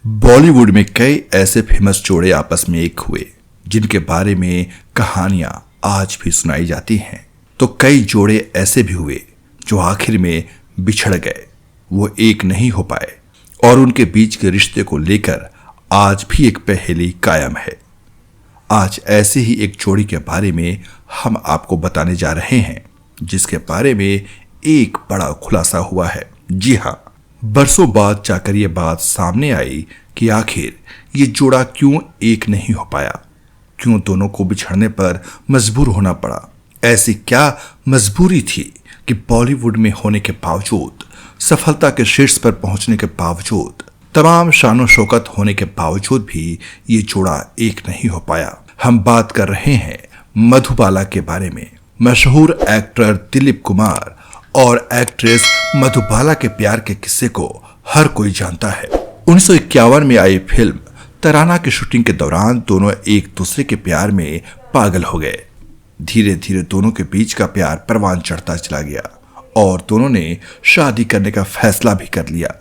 बॉलीवुड में कई ऐसे फेमस जोड़े आपस में एक हुए जिनके बारे में कहानियां आज भी सुनाई जाती हैं। तो कई जोड़े ऐसे भी हुए जो आखिर में बिछड़ गए, वो एक नहीं हो पाए और उनके बीच के रिश्ते को लेकर आज भी एक पहेली कायम है। आज ऐसे ही एक जोड़ी के बारे में हम आपको बताने जा रहे हैं जिसके बारे में एक बड़ा खुलासा हुआ है। जी हाँ, बरसों बाद जाकर यह बात सामने आई कि आखिर ये जोड़ा क्यों एक नहीं हो पाया, क्यों दोनों को बिछड़ने पर मजबूर होना पड़ा। ऐसी क्या मजबूरी थी कि बॉलीवुड में होने के बावजूद, सफलता के शीर्ष पर पहुंचने के बावजूद, तमाम शानो शौकत होने के बावजूद भी ये जोड़ा एक नहीं हो पाया। हम बात कर रहे हैं मधुबाला के बारे में। मशहूर एक्टर दिलीप कुमार और एक्ट्रेस मधुबाला के प्यार के किस्से को हर कोई जानता है। 1951 में आई फिल्म तराना की शूटिंग के दौरान दोनों एक दूसरे के प्यार में पागल हो गए। धीरे धीरे दोनों के बीच का प्यार परवान चढ़ता चला गया और दोनों ने शादी करने का फैसला भी कर लिया।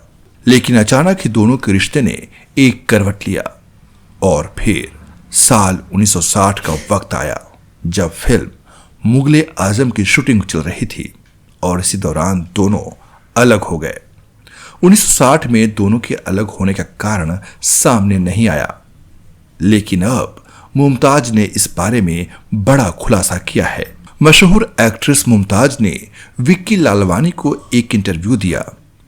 लेकिन अचानक ही दोनों के रिश्ते ने एक करवट लिया और फिर साल 1960 का वक्त आया जब फिल्म मुगले आजम की शूटिंग चल रही थी और इसी दौरान दोनों अलग हो गए। 1960 में दोनों के अलग होने का कारण सामने नहीं आया, लेकिन अब मुमताज ने इस बारे में बड़ा खुलासा किया है। मशहूर एक्ट्रेस मुमताज ने विक्की लालवानी को एक इंटरव्यू दिया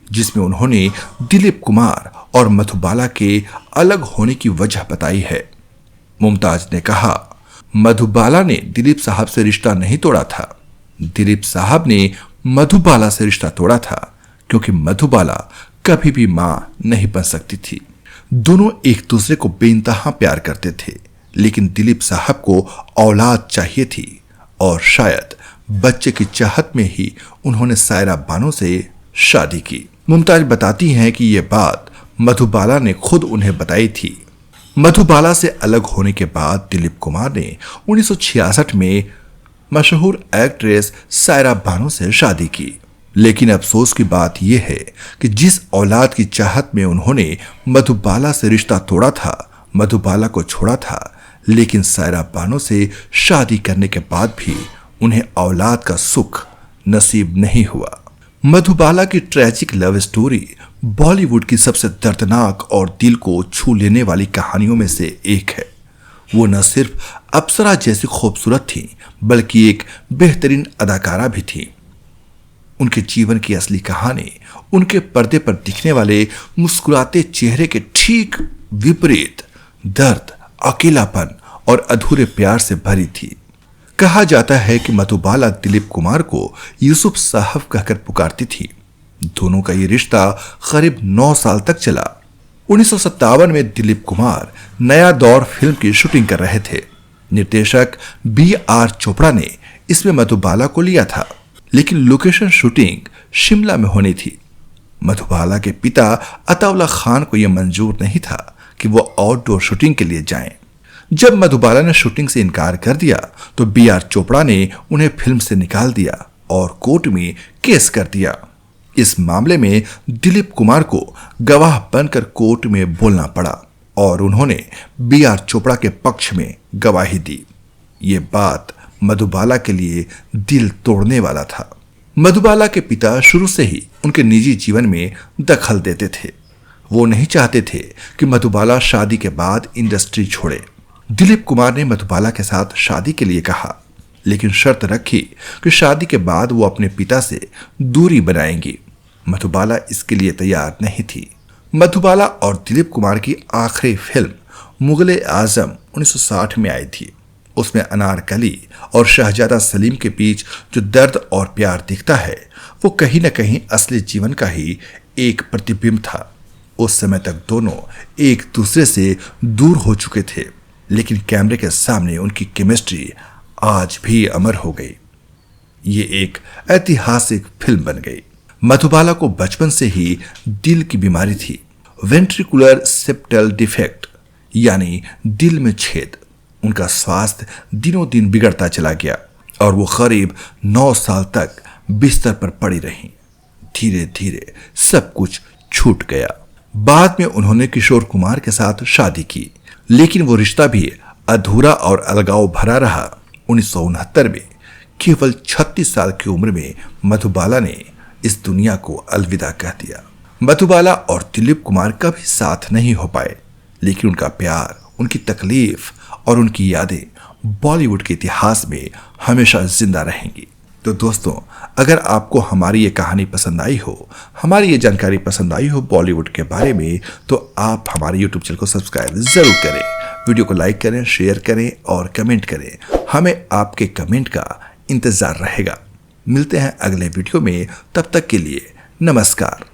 जिसमें उन्होंने दिलीप कुमार और मधुबाला के अलग होने की वजह बताई है। मुमताज ने कहा, मधुबाला ने दिलीप साहब से रिश्ता नहीं तोड़ा था, दिलीप साहब ने मधुबाला से रिश्ता तोड़ा था क्योंकि मधुबाला कभी भी मां नहीं बन सकती थी। दोनों एक दूसरे को बेइंतहा प्यार करते थे, लेकिन दिलीप साहब को औलाद चाहिए थी और शायद बच्चे की चाहत में ही उन्होंने सायरा बानो से शादी की। मुमताज बताती हैं कि यह बात मधुबाला ने खुद उन्हें बताई थी। मधुबाला से अलग होने के बाद दिलीप कुमार ने 1966 में मशहूर एक्ट्रेस सायरा बानो से शादी की। लेकिन अफसोस की बात यह है कि जिस औलाद की चाहत में उन्होंने मधुबाला से रिश्ता तोड़ा था, मधुबाला को छोड़ा था, लेकिन सायरा बानो से शादी करने के बाद भी उन्हें औलाद का सुख नसीब नहीं हुआ। मधुबाला की ट्रेजिक लव स्टोरी बॉलीवुड की सबसे दर्दनाक और दिल को छू लेने वाली कहानियों में से एक है। वो न सिर्फ अप्सरा जैसी खूबसूरत थी बल्कि एक बेहतरीन अदाकारा भी थी। उनके जीवन की असली कहानी उनके पर्दे पर दिखने वाले मुस्कुराते चेहरे के ठीक विपरीत दर्द, अकेलापन और अधूरे प्यार से भरी थी। कहा जाता है कि मधुबाला दिलीप कुमार को यूसुफ साहब कहकर पुकारती थी। दोनों का ये रिश्ता करीब 9 साल तक चला। 1957 में दिलीप कुमार नया दौर फिल्म की शूटिंग कर रहे थे। निर्देशक B.R. चोपड़ा ने इसमें मधुबाला को लिया था, लेकिन लोकेशन शूटिंग शिमला में होनी थी। मधुबाला के पिता अताउल्ला खान को यह मंजूर नहीं था कि वो आउटडोर शूटिंग के लिए जाएं। जब मधुबाला ने शूटिंग से इनकार कर दिया तो B.R. चोपड़ा ने उन्हें फिल्म से निकाल दिया और कोर्ट में केस कर दिया। इस मामले में दिलीप कुमार को गवाह बनकर कोर्ट में बोलना पड़ा और उन्होंने B.R. चोपड़ा के पक्ष में गवाही दी। ये बात मधुबाला के लिए दिल तोड़ने वाला था। मधुबाला के पिता शुरू से ही उनके निजी जीवन में दखल देते थे। वो नहीं चाहते थे कि मधुबाला शादी के बाद इंडस्ट्री छोड़े। दिलीप कुमार ने मधुबाला के साथ शादी के लिए कहा, लेकिन शर्त रखी कि शादी के बाद वो अपने पिता से दूरी बनाएंगी। मधुबाला इसके लिए तैयार नहीं थी। मधुबाला और दिलीप कुमार की आखिरी फिल्म मुगले आजम 1960 में आई थी। उसमें अनारकली और शहजादा सलीम के बीच जो दर्द और प्यार दिखता है वो कहीं न कहीं असली जीवन का ही एक प्रतिबिंब था। उस समय तक दोनों एक दूसरे से दूर हो चुके थे, लेकिन कैमरे के सामने उनकी केमिस्ट्री आज भी अमर हो गई। ये एक ऐतिहासिक फिल्म बन गई। मधुबाला को बचपन से ही दिल की बीमारी थी, वेंट्रिकुलर सेप्टल डिफेक्ट, यानी दिल में छेद। उनका स्वास्थ्य दिनों दिन बिगड़ता चला गया और वो करीब 9 साल तक बिस्तर पर पड़ी रहीं। धीरे धीरे सब कुछ छूट गया। बाद में उन्होंने किशोर कुमार के साथ शादी की, लेकिन वो रिश्ता भी अधूरा और अलगाव भरा रहा। 1969 में केवल 36 साल की उम्र में मधुबाला ने इस दुनिया को अलविदा कह दिया। मधुबाला और दिलीप कुमार कभी साथ नहीं हो पाए, लेकिन उनका प्यार, उनकी तकलीफ और उनकी यादें बॉलीवुड के इतिहास में हमेशा जिंदा रहेंगी। तो दोस्तों, अगर आपको हमारी ये कहानी पसंद आई हो, हमारी ये जानकारी पसंद आई हो बॉलीवुड के बारे में, तो आप हमारे यूट्यूब चैनल को सब्सक्राइब जरूर करें, वीडियो को लाइक करें, शेयर करें और कमेंट करें। हमें आपके कमेंट का इंतजार रहेगा। मिलते हैं अगले वीडियो में, तब तक के लिए नमस्कार।